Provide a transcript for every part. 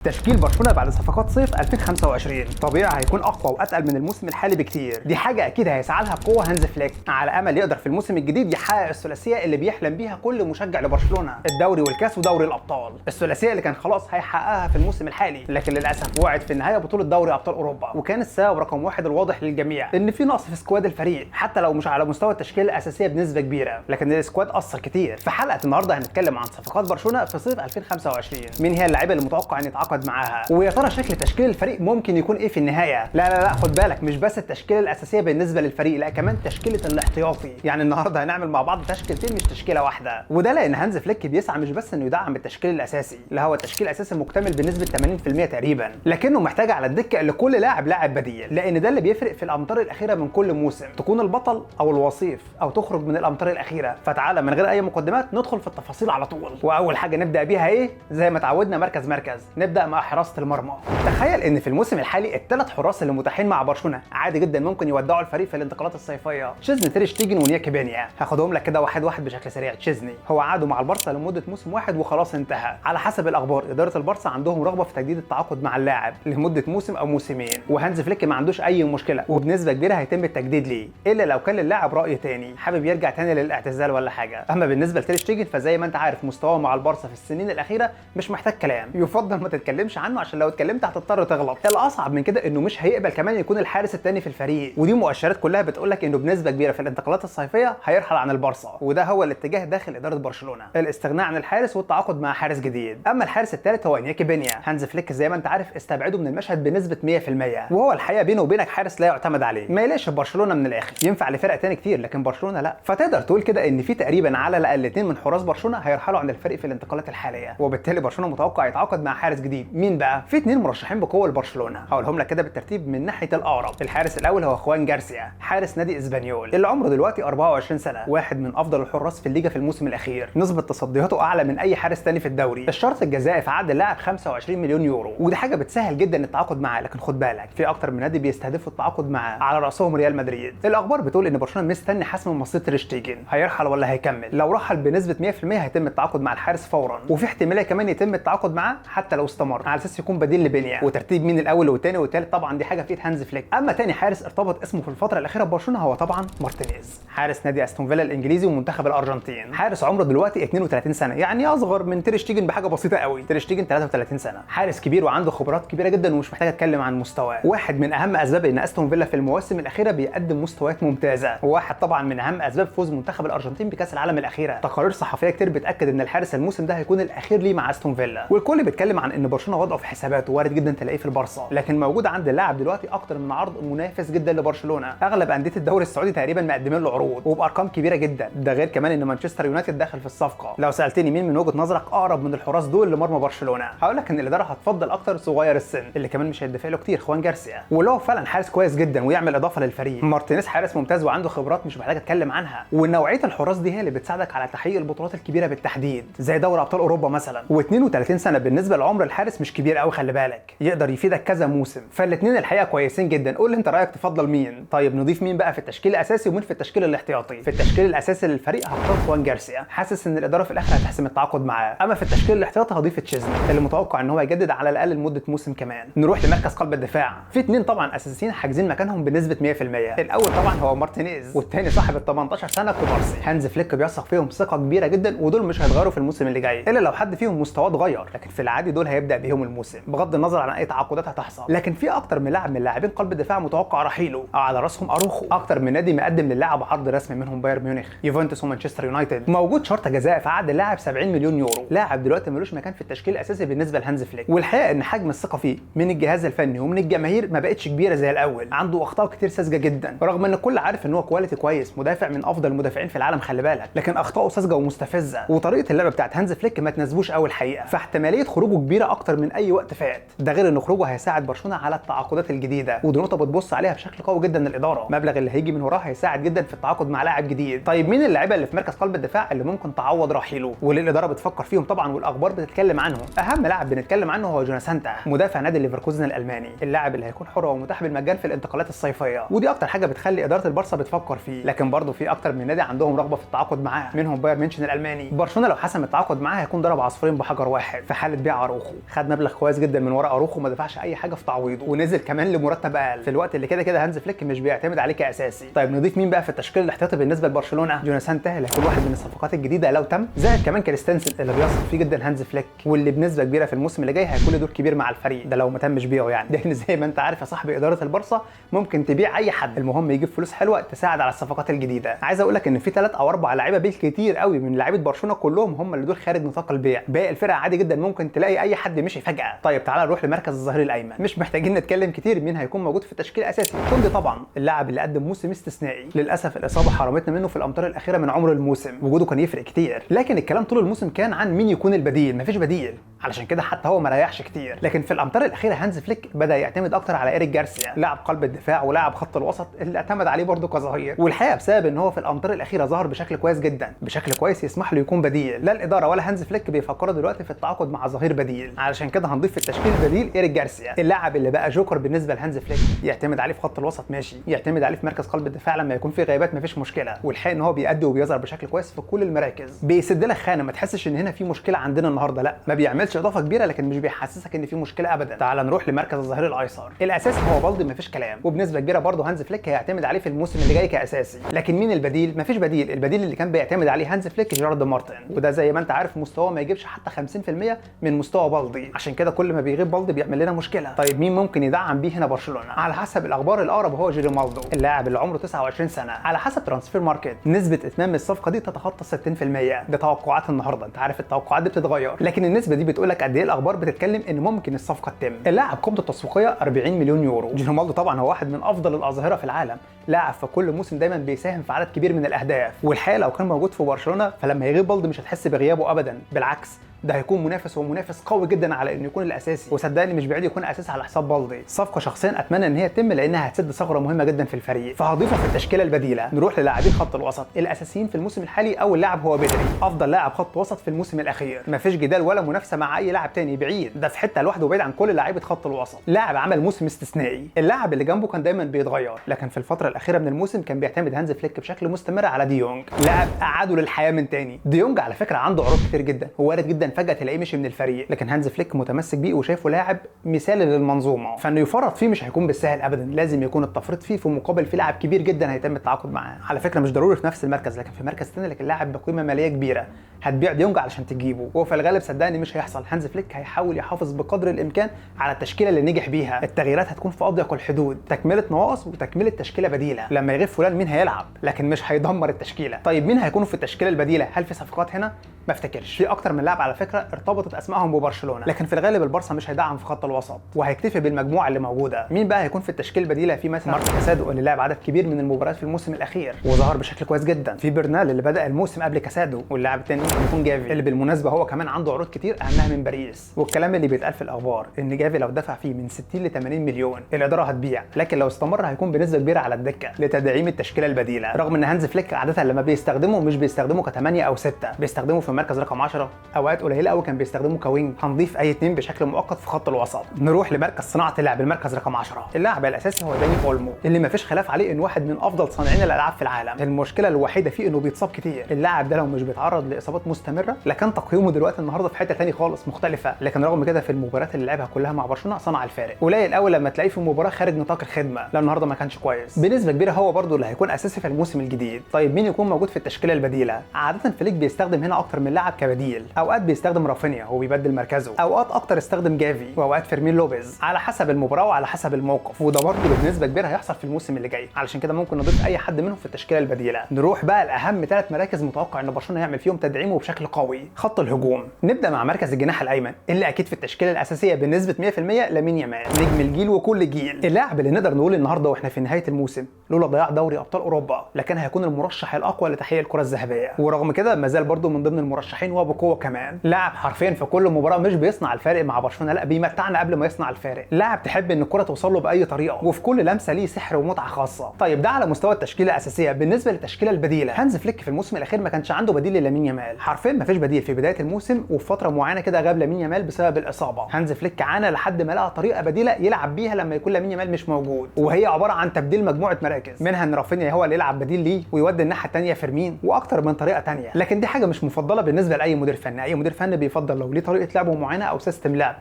تشكيل برشلونه بعد صفقات صيف 2025 طبيعي هيكون اقوى واتقل من الموسم الحالي بكتير. دي حاجه اكيد هيسعى لها بقوه هانز فليك على امل يقدر في الموسم الجديد يحقق الثلاثيه اللي بيحلم بيها كل مشجع لبرشلونه، الدوري والكاس ودوري الابطال. الثلاثيه اللي كان خلاص هيحققها في الموسم الحالي، لكن للاسف وقعت في النهايه بطوله دوري ابطال اوروبا. وكان السبب رقم واحد الواضح للجميع ان في نقص في سكواد الفريق، حتى لو مش على مستوى التشكيله الاساسيه بنسبه كبيره، لكن السكواد اثر كتير. في حلقه النهارده هنتكلم عن صفقات برشلونه في صيف 2025، مين هي اللاعيبه اللي متوقع ان يتعاقد معاها، ويا ترى شكل تشكيل الفريق ممكن يكون ايه في النهايه. لا خد بالك، مش بس التشكيله الاساسيه بالنسبه للفريق، لا كمان تشكيله الاحتياطي. يعني النهارده هنعمل مع بعض تشكيلتين مش تشكيله واحده، وده لان هانز فليك بيسعى مش بس انه يدعم التشكيل الاساسي، لا هو التشكيل الاساسي مكتمل بنسبه 80% تقريبا، لكنه محتاج على الدكه لكل لاعب بديل، لان ده اللي بيفرق في الامتار الاخيره من كل موسم، تكون البطل او الوصيف او تخرج من الامتار الاخيره. فتعالى من غير اي مقدمات ندخل في التفاصيل على طول. واول حاجه نبدا بيها ايه؟ زي ما اتعودنا مركز نبدا مع حراسه المرمى. تخيل ان في الموسم الحالي الثلاث حراس اللي متاحين مع برشلونه عادي جدا ممكن يودعوا الفريق في الانتقالات الصيفيه، تشيزني، تير شتيجن، ونياكي بينيا. هاخدهم لك كده واحد واحد بشكل سريع. تشيزني هو عقده مع البارسا لمده موسم واحد وخلاص انتهى. على حسب الاخبار اداره البارسا عندهم رغبه في تجديد التعاقد مع اللاعب لمده موسم او موسمين، وهانز فليك ما عندوش اي مشكله، وبنسبه كبيره هيتم التجديد ليه، الا لو كان اللاعب راي تاني حابب يرجع تاني للاعتزال ولا حاجه. اما بالنسبه لتير شتيجن فزي ما انت عارف مستواه مع البارسا في السنين الاخيره مش محتاج كلام، يفضل ما تتكلمش عنه عشان لو اتكلمت هتضطر تغلط. الاصعب من كده انه مش هيقبل كمان يكون الحارس الثاني في الفريق، ودي مؤشرات كلها بتقول لك انه بنسبه كبيره في الانتقالات الصيفيه هيرحل عن البارسا، وده هو الاتجاه داخل اداره برشلونه، الاستغناء عن الحارس والتعاقد مع حارس جديد. اما الحارس الثالث هو انياكي بينيا، هانز فليك زي ما انت عارف استبعده من المشهد بنسبه 100%، وهو الحقيقه بينه وبينك حارس لا يعتمد عليه، ما يلاقيش برشلونه من الاخر، ينفع لفرق ثاني كتير لكن برشلونه لا. فتقدر تقول كده ان في تقريبا على الاقل 2 من حراس برشلونه هيرحلوا عن الفريق في الانتقالات الحاليه، وبالتالي برشلونه متوقع يتعاقد مع حارس جديد. مين بقى؟ في 2 مرشحين بقوه لبرشلونه، هقولهم لك كده بالترتيب من ناحيه الاقرب. الحارس الاول هو خوان جارسيا، حارس نادي اسبانيول اللي عمره دلوقتي 24 سنه، واحد من افضل الحراس في الليجا في الموسم الاخير، نسبه تصدياته اعلى من اي حارس تاني في الدوري. الشرط الجزائي في عقد اللاعب 25 مليون يورو، ودي حاجه بتسهل جدا التعاقد معاه، لكن خد بالك في اكتر من نادي بيستهدفوا التعاقد معاه، على راسهم ريال مدريد. الاخبار بتقول ان برشلونه مستني حسم مصير تير شتيجن، هيرحل ولا هيكمل. لو رحل بنسبه 100% هيتم التعاقد مع الحارس فورا، وفي احتماليه كمان يتم التعاقد معاه حتى لو استمر، على اساس يكون بديل لبينيا. وترتيب مين الاول والثاني والثالث طبعا دي حاجه في ايد هانز فليك. اما ثاني حارس ارتبط اسمه في الفتره الاخيره ببرشلونه هو طبعا مارتينيز، حارس نادي استون فيلا الانجليزي ومنتخب الارجنتين. حارس عمره دلوقتي 32 سنه، يعني اصغر من تير شتيجن بحاجه بسيطه قوي. تير شتيجن 33 سنه، حارس كبير وعنده خبرات كبيره جدا ومش محتاج اتكلم عن مستواه. واحد من اهم اسباب ان استون فيلا في المواسم الاخيره بيقدم مستويات ممتازه، وواحد طبعا من اهم اسباب فوز منتخب الارجنتين بكاس العالم الاخيره. تقارير صحفيه كتير بتاكد ان الحارس الموسم ده هيكون الاخير ليه مع استون فيلا، والكل بيتكلم عن ان برشلونه وضعه في حساباته وارد جدا تلاقيه في البارسا، لكن موجود عند اللاعب دلوقتي اكتر من عرض منافس جدا لبرشلونه. اغلب انديه الدوري السعودي تقريبا مقدمين له عروض وبارقام كبيره جدا، ده غير كمان ان مانشستر يونايتد داخل في الصفقه. لو سالتني مين من وجهه نظرك اقرب من الحراس دول لمرمى برشلونه، هقول لك ان الاداره هتفضل اكتر صغير السن اللي كمان مش هيدفع له كتير، خوان جارسيا، واللي هو فعلا حارس كويس جدا ويعمل اضافه للفريق. مارتينيز حارس ممتاز وعنده خبرات مش محتاج اتكلم عنها، ونوعيه الحراس دي هي اللي بتساعدك على تحقيق البطولات الكبيره بالتحديد زي دوري ابطال اوروبا مثلا. و32 سنه بالنسبه لعمر الحارس مش كبير قوي، خلي بالك يقدر يفيدك كذا موسم، فالاثنين الحقيقه كويسين جدا. قول لي انت رايك تفضل مين؟ طيب نضيف مين بقى في التشكيل الاساسي ومين في التشكيل الاحتياطي؟ في التشكيل الاساسي للفريق هختار خوان جارسيا، حاسس ان الاداره في الاخر هتحسم التعاقد معاه. اما في التشكيل الاحتياطي هضيف تشيزني اللي متوقع ان هو يجدد على الاقل لمده موسم كمان. نروح لمركز قلب الدفاع، في اثنين طبعا اساسيين حاجزين مكانهم بنسبه 100%. الاول طبعا هو مارتينيز، والثاني صاحب ال 18 سنه كوبارسي. هانز فليك بيثق فيهم ثقه كبيره جدا، ودول مش هيتغيروا في الموسم اللي جاي الا لو حد فيهم مستواه اتغير، لكن في العادي دول هيبدا بيهم الموسم بغض النظر عن اي تعاقدات هتحصل. لكن في اكتر من لاعب من لاعبين قلب الدفاع متوقع رحيله، على راسهم اروخو. اكتر من نادي مقدم للاعب عرض رسمي، منهم بايرن ميونخ، يوفنتوس، ومانشستر يونايتد. موجود شرط جزائي في عقد اللاعب 70 مليون يورو. لاعب دلوقتي ملوش مكان في التشكيل الاساسي بالنسبه لهانز فليك، والحقيقه ان حجم الثقه فيه من الجهاز الفني ومن الجماهير ما بقتش كبيره زي الاول. عنده اخطاء كتير ساذجه جدا، رغم ان الكل عارف ان هو كواليتي كويس، مدافع من افضل المدافعين في العالم خلي بالك، لكن اخطائه ساذجه ومستفزه، وطريقه اللعب بتاعت هانز فليك ما تناسبوش قوي الحقيقه، فاحتماليه خروجه كبيره اكتر من اي وقت فات. ده غير ان خروجه هيساعد برشلونه على التعاقدات الجديده، ودي نقطه بتبص عليها بشكل قوي جدا الاداره. المبلغ اللي هيجي من وراه هيساعد جدا في التعاقد مع لاعب جديد. طيب مين اللاعيبه اللي في مركز قلب الدفاع اللي ممكن تعوض رحيله واللي الاداره بتفكر فيهم طبعا والاخبار بتتكلم عنهم؟ اهم لاعب بنتكلم عنه هو جوناثان تاه، مدافع نادي ليفركوزن الالماني، اللاعب اللي هيكون حر ومتاح بالمجان في الانتقالات الصيفيه، ودي اكتر حاجه بتخلي اداره البارسا بتفكر فيه. لكن برضه في اكتر من نادي عندهم رغبه في التعاقد معاه، منهم بايرن ميونخ الالماني. برشلونه لو حسم التعاقد معاه هيكون ضرب عصفورين بحجر واحد في حاله بيع اروخو، خد مبلغ كويس جدا من ورا اروخو وما دفعش اي حاجه في تعويضه، ونزل كمان لمرتب اقل في الوقت اللي كده كده هانز فليك مش بيعتمد عليه كاساسي. طيب نضيف مين بقى في التشكيل الاحتياطي بالنسبه لبرشلونه؟ جوناثان تاه اللي هيكون واحد من الصفقات الجديده لو تم، زائد كمان كريستنسن اللي بيثق فيه جدا هانز فليك، واللي بنسبه كبيره في الموسم اللي جاي هيكون له دور كبير مع الفريق ده لو ما تمش بيعه يعني، لان زي ما انت عارف يا صاحبي اداره البارسا ممكن تبيع اي حد، المهم يجيب فلوس حلوه تساعد على الصفقات الجديده. عايز اقول لك ان في 3 أو 4 لعيبه بالكتير قوي من لعيبه برشلونه كلهم هم اللي دول خارج نطاق البيع، باقي الفرقه عادي جدا ممكن تلاقي اي حد مشي فجاه. طيب تعالى نروح لمركز الظهير الايمن، مش محتاجين نتكلم كتير مين هيكون موجود في التشكيل الاساسي. كوندي طبعا اللاعب اللي قدم موسم استثنائي، للاسف الاصابه حرمتنا منه في الامتار الاخيره من عمر الموسم، وجوده كان يفرق كتير، لكن الكلام طول الموسم كان عن مين يكون البديل، مفيش بديل، علشان كده حتى هو ما ريحش كتير. لكن في الامتار الاخيره هانز فليك بدا يعتمد اكتر على إيريك جارسيا، لاعب قلب الدفاع ولاعب خط الوسط اللي اعتمد عليه برده كظهير، والحقيقه بسبب ان هو في الامتار الاخيره ظهر بشكل كويس جدا، بشكل كويس يسمح له يكون بديل. لا الاداره ولا هانز فليك بيفكروا دلوقتي في التعاقد مع ظهير بديل، علشان كده هنضيف في التشكيل البديل إيريك جارسيا، اللاعب اللي بقى جوكر بالنسبه لهانز فليك، يعتمد عليه في خط الوسط ماشي، يعتمد عليه في مركز قلب الدفاع لما يكون في غيابات مفيش مشكله، والحقيقه ان هو بيأدي وبيظهر بشكل كويس في كل المراكز، بيسد لك خانه ما تحسش ان هنا في مشكله عندنا النهارده، لا ما بيعملش اضافه كبيره لكن مش بيحسسك ان في مشكله ابدا. تعال نروح لمركز الظهير الايسر، الاساسي هو بالدي مفيش كلام، وبنسبه كبيره برده هانز فليك هيعتمد عليه في الموسم اللي جاي كاساسي، لكن مين البديل؟ مفيش بديل، البديل اللي كان بيعتمد عليه هانز فليك جيرارد مارتن، وده زي ما انت عارف مستواه ما يجيبش حتى 50% من مستوى بالدي، عشان كده كل ما بيغيب بالدي بيعمل لنا مشكله. طيب مين ممكن يدعم بيه هنا برشلونه؟ على حسب الاخبار الاقرب هو جيريمالدو، اللاعب اللي عمره 29 سنه، على حسب ترانسفير ماركت نسبه اتمام الصفقه دي تتخطى 60%، ده توقعات النهارده، انت عارف التوقعات دي بتتغير، لكن النسبه دي بتقول لك قد ايه الاخبار بتتكلم ان ممكن الصفقه تتم. اللاعب قيمته التسويقيه 40 مليون يورو، جيريمالدو طبعا هو واحد من افضل الاظهره في العالم، لاعب في كل موسم دايما بيساهم في عدد كبير من الاهداف، والحقيقه لو كان موجود في برشلونه فلما يغيب بالدي مش هتحس بغيابه ابدا، بالعكس ده هيكون منافس ومنافس قوي جدا على انه يكون الاساسي، وصدقني مش بعيد يكون اساسي على حساب بالدي. صفقه شخصيا اتمنى ان هي تتم لانها هتسد ثغره مهمه جدا في الفريق، فهضيفه في التشكيله البديله. نروح للاعبين خط الوسط الاساسيين في الموسم الحالي، اول لاعب هو بدري، افضل لاعب خط وسط في الموسم الاخير، مفيش جدال ولا منافسه مع اي لاعب تاني، بعيد ده في حته لوحده وبعيد عن كل لاعيبه خط الوسط، لاعب عمل موسم استثنائي، اللاعب اللي جنبه كان دايما بيتغير، لكن في الفتره الاخيره من الموسم كان بيعتمد هانز فليك بشكل مستمر على ديونج، لاعب اعاده للحياه من تاني. ديونج على فكره عنده عروض كتير جدا، هو وارد جدا فجاه تلاقيه مشي من الفريق، لكن هانز فليك متمسك بيه وشايفه لاعب مثالي للمنظومه، فانه يفرط فيه مش هيكون بالسهل ابدا، لازم يكون التفريط فيه في مقابل في لاعب كبير جدا هيتم التعاقد معاه، على فكره مش ضروري في نفس المركز لكن في مركز ثاني، لكن لاعب بقيمه ماليه كبيره هتبيع ديونج علشان تجيبه، وفي الغالب صدقني مش هيحصل. هانز فليك هيحاول يحافظ بقدر الامكان على التشكيله اللي نجح بيها، التغييرات هتكون في اضيق الحدود، تكمله نواقص وتكمله تشكيله بديله، لما يغيب فلان مين هيلعب، لكن مش هيدمر التشكيله. طيب مين هيكونوا في التشكيله البديله؟ هل في صفقات هنا؟ ما افتكرش، في اكتر من لاعب على فكره ارتبطت اسمائهم ببرشلونه، لكن في الغالب البارسا مش هيدعم في خط الوسط وهيكتفي بالمجموعه اللي موجوده. مين بقى هيكون في التشكيله البديله؟ في مثلا ماركو كاسادو اللي لعب عدد كبير من المباريات في الموسم الاخير وظهر بشكل كويس جدا، في برنال اللي بدا الموسم قبل كاسادو، واللاعب الثاني ممكن يكون جافي اللي بالمناسبه هو كمان عنده عروض كتير اهمها من باريس، والكلام اللي بيتقال في الاخبار ان جافي لو دفع فيه من 60 ل 80 مليون الاداره هتبيع، لكن لو استمر هيكون بنسبه كبيره على الدكه لتدعيم التشكيله البديله، رغم ان هانز فليك عاده لما بيستخدمه مش بيستخدمه ك8 او 6، بيستخدمه في المركز رقم 10، اوقات قليله قوي كان بيستخدمه كوينج، هنضيف اي اثنين بشكل مؤقت في خط الوسط. نروح لمركز صناعه اللعب المركز رقم 10، اللاعب الاساسي هو داني اولمو اللي ما فيش خلاف عليه انه واحد من افضل صانعين الالعاب في العالم، المشكله الوحيده فيه انه بيتصاب كتير، اللاعب ده لو مش بيتعرض لاصابات مستمره لكان تقييمه دلوقتي النهارده في حته ثاني خالص مختلفه، لكن رغم كده في المباريات اللي لعبها كلها مع برشلونه صنع الفارق، قليل قوي لما تلاقيه في مباراه خارج نطاق الخدمه، لا النهارده ما كانش كويس، بنسبه كبيره هو برده اللي هيكون اساسي في الموسم الجديد. طيب مين يكون موجود في التشكيله البديله؟ عاده فليك بيستخدم هنا اكتر من لاعب كبديل، اوقات بيستخدم رافينيا هو بيبدل مركزه، اوقات اكتر استخدم جافي، واوقات فيرمين لوبيز، على حسب المباراه وعلى حسب الموقف، وده برده بنسبه كبيره هيحصل في الموسم اللي جاي، علشان كده ممكن نضيف اي حد منهم في التشكيله البديله. نروح بقى لاهم 3 مراكز متوقع ان برشلونه يعمل فيهم تدعيمه بشكل قوي، خط الهجوم. نبدا مع مركز الجناح الايمن اللي اكيد في التشكيله الاساسيه بنسبه 100% لامين يامال، نجم الجيل وكل جيل، اللاعب اللي نقدر نقول النهارده واحنا في نهايه الموسم لولا ضياع دوري ابطال اوروبا لكن هيكون المرشح الاقوى لتحقيق الكره الذهبيه، ورغم كده ما زال برده من ضمن المرشحين وبقوه كمان، لاعب حرفيا في كل مباراه مش بيصنع الفارق مع برشلونه، لا بيمتعنا قبل ما يصنع الفارق، لاعب تحب ان الكره توصل له باي طريقه وفي كل لمسه ليه سحر ومتعه خاصه. طيب ده على مستوى التشكيله الاساسيه. بالنسبه للتشكيله البديله، هانز فليك في الموسم الاخير ما كانش عنده بديل للامين يامال، حرفيا ما فيش بديل في بدايه الموسم، وفي فتره معينه كده غاب لامين يامال بسبب الاصابه، هانز فليك عانى لحد ما لقى طريقه بديله يلعب بيها لما يكون لامين يامال مش موجود، وهي عباره عن تبديل مجموعه مراكز، منها ان رافينيا هو اللي يلعب بديل ليه ويودي الناحيه الثانيه فيرمين، واكتر من طريقه ثانيه، لكن دي حاجه مش مفضله بالنسبه لاي مدير فني، اي مدير فني بيفضل لو ليه طريقه لعب معينه او سيستم لعب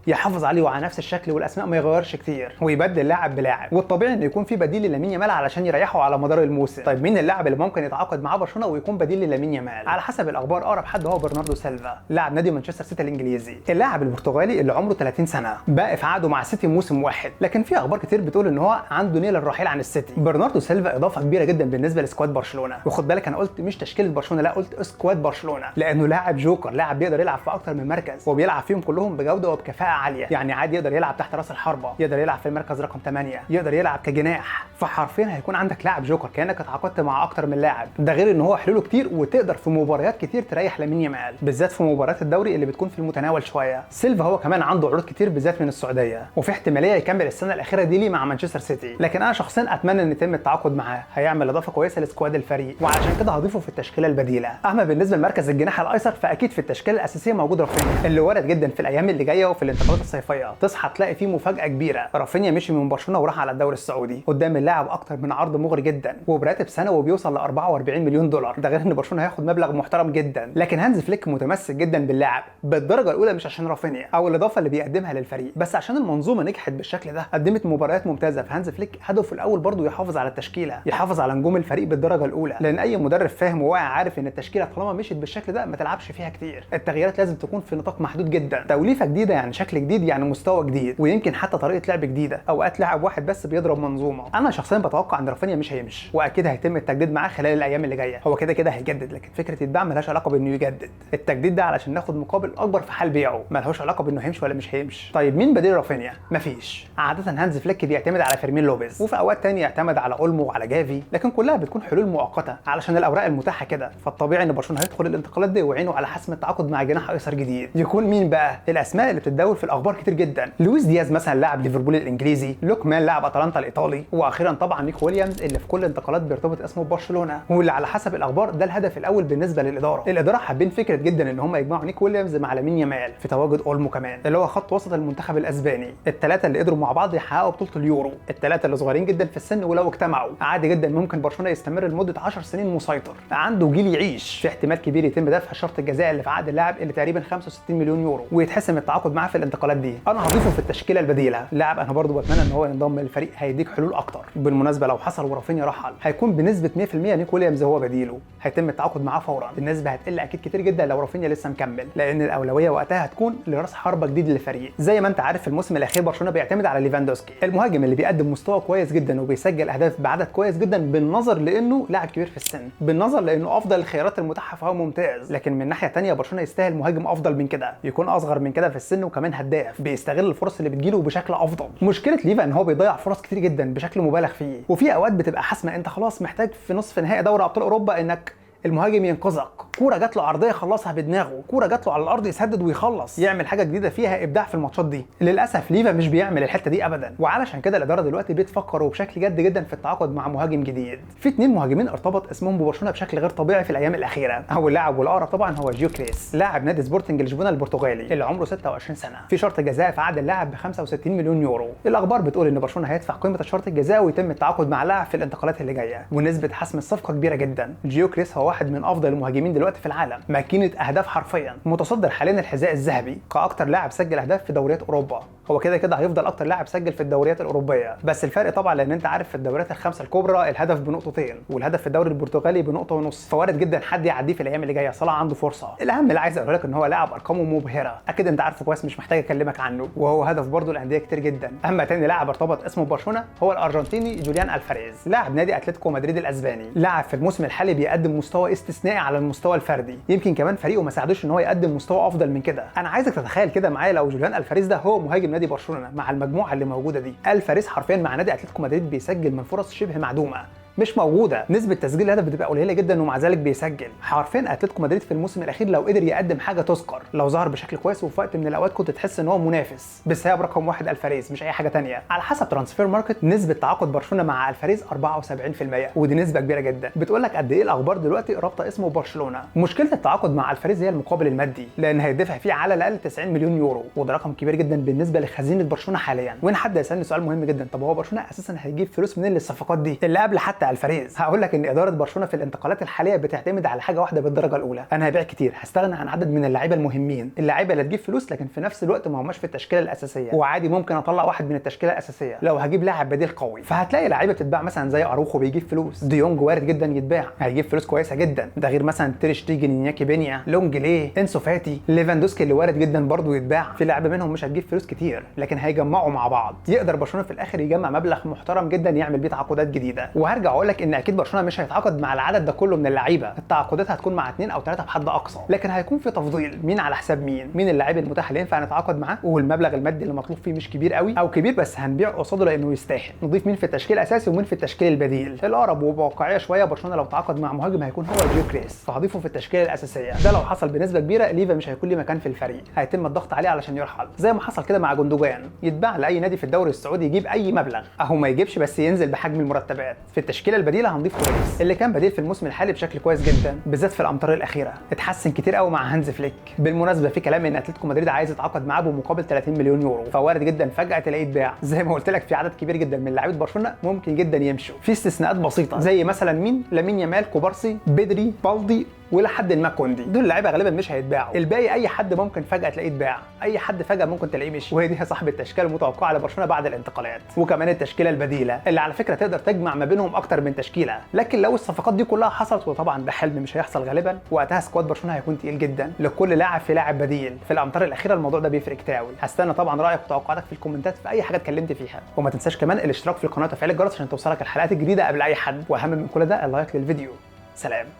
يحافظ عليه وعلى نفس الشكل والاسماء ما يغيرش كتير ويبدل لاعب بلاعب، والطبيعي انه يكون في بديل للامين يامال علشان يريحه على مدار الموسم. طيب مين اللاعب اللي ممكن يتعاقد مع برشلونه ويكون بديل للامين يامال؟ على حسب الاخبار اقرب حد هو برناردو سيلفا لاعب نادي مانشستر سيتي الانجليزي. اللاعب البرتغالي اللي عمره 30 سنه بقى في عقده مع السيتي موسم واحد، لكن في اخبار كتير بتقول ان هو عنده نيه للرحيل عن السيتي. برناردو سيلفا اضافه كبيره جدا بالنسبه لسكواد برشلونه، وخد بالك انا قلت مش تشكيله برشلونه، لا قلت سكواد برشلونه، لانه لاعب جوكر، لاعب بيقدر يلعب في اكتر من مركز وبيلعب فيهم كلهم بجوده وبكفاءه عاليه. يعني عادي يقدر يلعب تحت راس الحربه، يقدر يلعب في المركز رقم 8، يقدر يلعب كجناح، فحرفيا هيكون عندك لاعب جوكر كانك اتعاقدت مع اكتر من لاعب. ده غير ان هو حلوله كتير وتقدر في مباريات كتير تريح لامين يامال، بالذات في مباريات الدوري اللي بتكون في المتناول شويه. سيلفا هو كمان عنده عروض كتير بالذات من السعوديه، وفي احتماليه يكمل السنه الاخيره دي ليه مع مانشستر سيتي، لكن انا شخصيا اتمنى ان يتم التعاقد معاه، هيعمل اضافه كويسه لسكواد الفريق، وعشان كده هضيفه في التشكيله البديله. اما بالنسبه لمركز الجناح الايسر فاكيد في التشكيله الاساسيه موجود رافينيا، اللي وارد جدا في الايام اللي جايه وفي الانتقالات الصيفيه تصحى تلاقي فيه مفاجاه كبيره. رافينيا مشي من برشلونه وراح على الدوري السعودي قدام اللاعب اكتر من عرض مغري جدا وبراتب سنوي بيوصل ل 44 مليون دولار، ده غير ان برشلونه هياخد مبلغ محترم جدا. لكن هانز فليك متمسك جدا باللاعب بالدرجه الاولى، مش عشان رافينيا او الاضافه اللي بيقدمها للفريق، بس عشان المنظومه نجحت بالشكل ده، قدمت مباريات ممتازه. فهانز فليك هدفه الاول برضه يحافظ على التشكيله، يحافظ على نجوم الفريق بالدرجه الاولى، لان اي مدرب فاهم وواعي عارف ان التشكيله طالما مشيت بالشكل ده ما تلعبش فيها كتير، التغييرات لازم تكون في نطاق محدود جدا، توليفه جديده يعني شكل جديد يعني مستوى جديد، ويمكن حتى طريقه لعب جديده، اوقات لاعب واحد بس بيضرب منظومه. انا شخصيا بتوقع ان رافينيا مش هيمشي، واكيد هيتم التجديد معاه خلال الايام اللي جايه، هو كده كده هيجدد، لكن فكره الدعم ملهاش علاقه بانه يجدد، التجديد ده علشان ناخد مقابل اكبر في حال بيعه، ملهوش علاقه بانه هيمشي ولا مش هيمشي. طيب مين بديل رافينيا؟ مفيش. عاده هانز فليك بيعتمد على فيرمين لوبيز، وفي اوقات ثانيه يعتمد على اولمو وعلى جافي، لكن كلها بتكون حلول مؤقته علشان الاوراق المتاحه كده، فالطبيعي ان برشلونه هيدخل الانتقالات دي وعينه على حسم التعاقد مع جناح ايسر جديد. يكون مين بقى؟ الاسماء اللي بتتداول في الاخبار كتير جدا، لويس دياز مثلا لاعب ليفربول الانجليزي، لوكمان لاعب اتلانتا الايطالي، واخيرا طبعا نيك ويليامز اللي في كل الانتقالات بيرتبط اسمه ببرشلونه، واللي على حسب الاخبار ده الهدف الاول بالنسبه للاداره حابين فكره جدا ان هم يجمعوا نيك ويليامز مع لامين يامال في تواجد اولمو كمان اللي هو خط وسط المنتخب الاسباني، الثلاثه اللي قدروا مع بعض يحققوا بطوله اليورو، الثلاثه اللي صغيرين جدا في السن ولو اجتمعوا عادي جدا ممكن برشلونه يستمر لمده 10 سنين مسيطر، عنده جيل يعيش. في احتمال كبير يتم دفع شرط الجزاء اللي في عقد اللاعب اللي تقريبا 65 مليون يورو ويتحسم التعاقد معاه في الانتقالات دي. انا هضيفه في التشكيله البديله، لاعب انا برضو بتمنى ان هو ينضم للفريق، هيديك حلول اكتر. بالمناسبه لو حصل ورافينيا رحل هيكون بنسبه 100% نيك ويليامز هو بديله، هيتم التعاقد معاه فورا، النسبه هتقل اكيد كتير جدا لو رافينيا لسه مكمل، لان الاولويه وقتها هتكون لراس حربه جديد للفريق. زي ما انت عارف في الموسم الاخير برشلونه بيعتمد على ليفاندوسكي، المهاجم اللي بيقدم مستوى كويس جدا وبيسجل اهداف بعدد كويس جدا، بالنظر لانه لاعب كبير في السن، بالنظر لانه افضل الخيارات المتاحه فهو ممتاز، لكن من ناحيه ثانيه برشلونه يستاهل مهاجم افضل من كده، يكون اصغر من كده في السن وكمان هداف بيستغل الفرص اللي بتجيله بشكل افضل. مشكله ليفا ان هو بيضيع فرص كتير جدا بشكل مبالغ فيه، وفي اوقات بتبقى حاسمه، انت خلاص محتاج في نصف نهائي دوري ابطال اوروبا انك المهاجم ينقذك، كوره جات له عرضيه خلصها بدماغه، كوره جات له على الارض يسدد ويخلص، يعمل حاجه جديده فيها ابداع في الماتشات دي. للاسف ليفا مش بيعمل الحته دي ابدا، وعلشان كده الاداره دلوقتي بتفكر وبشكل جد جدا في التعاقد مع مهاجم جديد. في 2 مهاجمين ارتبط اسمهم ببرشلونه بشكل غير طبيعي في الايام الاخيره، اول لاعب والاقرب طبعا هو جيوكريس، لاعب نادي سبورتنج لشبونه البرتغالي اللي عمره 26 سنه، في شرط جزاء في عقد اللاعب ب 65 مليون يورو. الاخبار بتقول ان برشلونه هيدفع قيمه الشرط الجزاء ويتم التعاقد مع اللاعب في الانتقالات اللي جايه، ونسبه حسم الصفقه كبيره جدا. جيوكريس هو واحد من افضل المهاجمين دلوقتي في العالم، ماكينه اهداف حرفيا، متصدر حاليا الحذاء الذهبي كاكتر لاعب سجل اهداف في دوريات اوروبا، هو كده كده هيفضل اكتر لاعب سجل في الدوريات الاوروبيه، بس الفرق طبعا لان انت عارف في الدوريات الخمسه الكبرى الهدف بنقطتين والهدف في الدوري البرتغالي بنقطه ونص، فوارد جدا حد يعديه في الايام اللي جايه. صلاح عنده فرصه. الاهم اللي عايز اقوله لك ان هو لاعب ارقامه مبهره، اكيد انت عارفه كويس مش محتاج اكلمك عنه، وهو هدف برضه الانديه كتير جدا. اما تاني لاعب ارتبط اسمه برشلونه هو الارجنتيني جوليان الفاريز، لاعب نادي اتلتيكو مدريد الاسباني، لاعب في الموسم الحالي بيقدم مستوى استثنائي على المستوى الفردي، يمكن كمان فريقه ما ساعدوش ان هو يقدم مستوى افضل من كده. انا عايزك تتخيل كده معايا لو جوليان الفاريز ده هو مهاجم نادي برشلونه مع المجموعه اللي موجوده دي، الفاريز حرفيا مع نادي اتلتيكو مدريد بيسجل من فرص شبه معدومه، مش موجوده، نسبه تسجيل الهدف بتبقى قليله جدا ومع ذلك بيسجل. حرفيا اتلتيكو مدريد في الموسم الاخير لو قدر يقدم حاجه تذكر، لو ظهر بشكل كويس وفي وقت من الاوقات كنت تحس ان هو منافس بسبب رقم 1 الفاريز مش اي حاجه ثانيه. على حسب ترانسفير ماركت نسبه تعاقد برشلونه مع الفاريز 74%، ودي نسبه كبيره جدا، بتقول لك قد ايه الاخبار دلوقتي رابطه اسمه برشلونه. مشكله التعاقد مع الفاريز هي المقابل المادي، لان هيدفع فيه على الاقل 90 مليون يورو، وده رقم كبير جدا بالنسبه لخزينه برشلونه حاليا. وين حد يسالني سؤال مهم جدا، طب هو برشلونه اساسا هيجيب فلوس منين للصفقات دي اللي قبل حتى حتى الفاريز. هقول لك ان اداره برشلونه في الانتقالات الحاليه بتعتمد على حاجه واحده بالدرجه الاولى، انا هبيع كتير، هستغنى عن عدد من اللعيبه المهمين، اللعيبه اللي تجيب فلوس لكن في نفس الوقت ما هماش في التشكيله الاساسيه، وعادي ممكن اطلع واحد من التشكيله الاساسيه لو هجيب لاعب بديل قوي. فهتلاقي لعيبه بتتباع مثلا زي اروخو بيجيب فلوس، ديونج وارد جدا يتباع هيجيب فلوس كويسه جدا، ده غير مثلا تير شتيجن، انياكي بينيا، لونجليه، انسو فاتي، ليفاندوسكي اللي وارد جدا برضه يتباع. في لعيبه منهم مش هتجيب فلوس كتير لكن هيجمعوا مع بعض، يقدر برشلونه في الاخر يجمع مبلغ محترم جدا يعمل بيه تعاقدات جديده. وهرجع اقول لك ان اكيد برشلونه مش هيتعاقد مع العدد ده كله من اللعيبه، التعاقدات هتكون مع 2 أو 3 بحد اقصى، لكن هيكون في تفضيل مين على حساب مين اللاعب المتاح اللي ينفع نتعاقد معاه والمبلغ المادي اللي مطلوب فيه مش كبير قوي او كبير بس هنبيع قصاده لانه يستاهل، نضيف مين في التشكيل الاساسي ومين في التشكيل البديل. الاقرب وبواقعيه شويه برشلونه لو تعاقد مع مهاجم هيكون هو جيوكريس، فهضيفه في التشكيله الاساسيه، ده لو حصل بنسبه كبيره ليفا مش هيكون له مكان في الفريق، هيتم الضغط عليه علشان يرحل زي ما حصل كده مع جندوجان، يتباع لاي نادي في الدوري السعودي يجيب اي مبلغ، اهو ما يجيبش بس ينزل بحجم المرتبات. في التشكيله البديله هنضيف توريس اللي كان بديل في الموسم الحالي بشكل كويس جدا بالذات في الامتار الاخيره، اتحسن كتير قوي مع هانز فليك. بالمناسبه في كلام ان اتلتيكو مدريد عايز يتعاقد معاه بمقابل 30 مليون يورو، فوارد جدا فجاه تلاقيه اتباع. زي ما قلت لك في عدد كبير جدا من لاعيبه برشلونه ممكن جدا يمشوا، في استثناءات بسيطه زي مثلا مين، لامين يامال، كوبارسي، بدري، بالدي، ولحد ما كوندي، دول اللعيبه غالبا مش هيتباعوا، الباقي اي حد ممكن فجاه تلاقيه اتباع، اي حد فجاه ممكن تلاقيه مشي، وهي دي صاحب التشكيله المتوقعه لبرشلونه بعد الانتقالات. وكمان التشكيله البديله اللي على فكره تقدر تجمع ما بينهم اكتر من تشكيله، لكن لو الصفقات دي كلها حصلت وطبعا ده حلم مش هيحصل غالبا، وقتها سكواد برشلونه هيكون تقيل جدا، لكل لاعب في لاعب بديل. في الامتار الاخيره الموضوع ده بيفرق كتير قوي. هستنى طبعا رايك وتوقعاتك في الكومنتات في اي حاجه اتكلمت فيها، وما تنساش كمان الاشتراك في القناه وتفعيل الجرس عشان توصلك الحلقات الجديده قبل اي حد، واهم من كل ده اللايك للفيديو. سلام.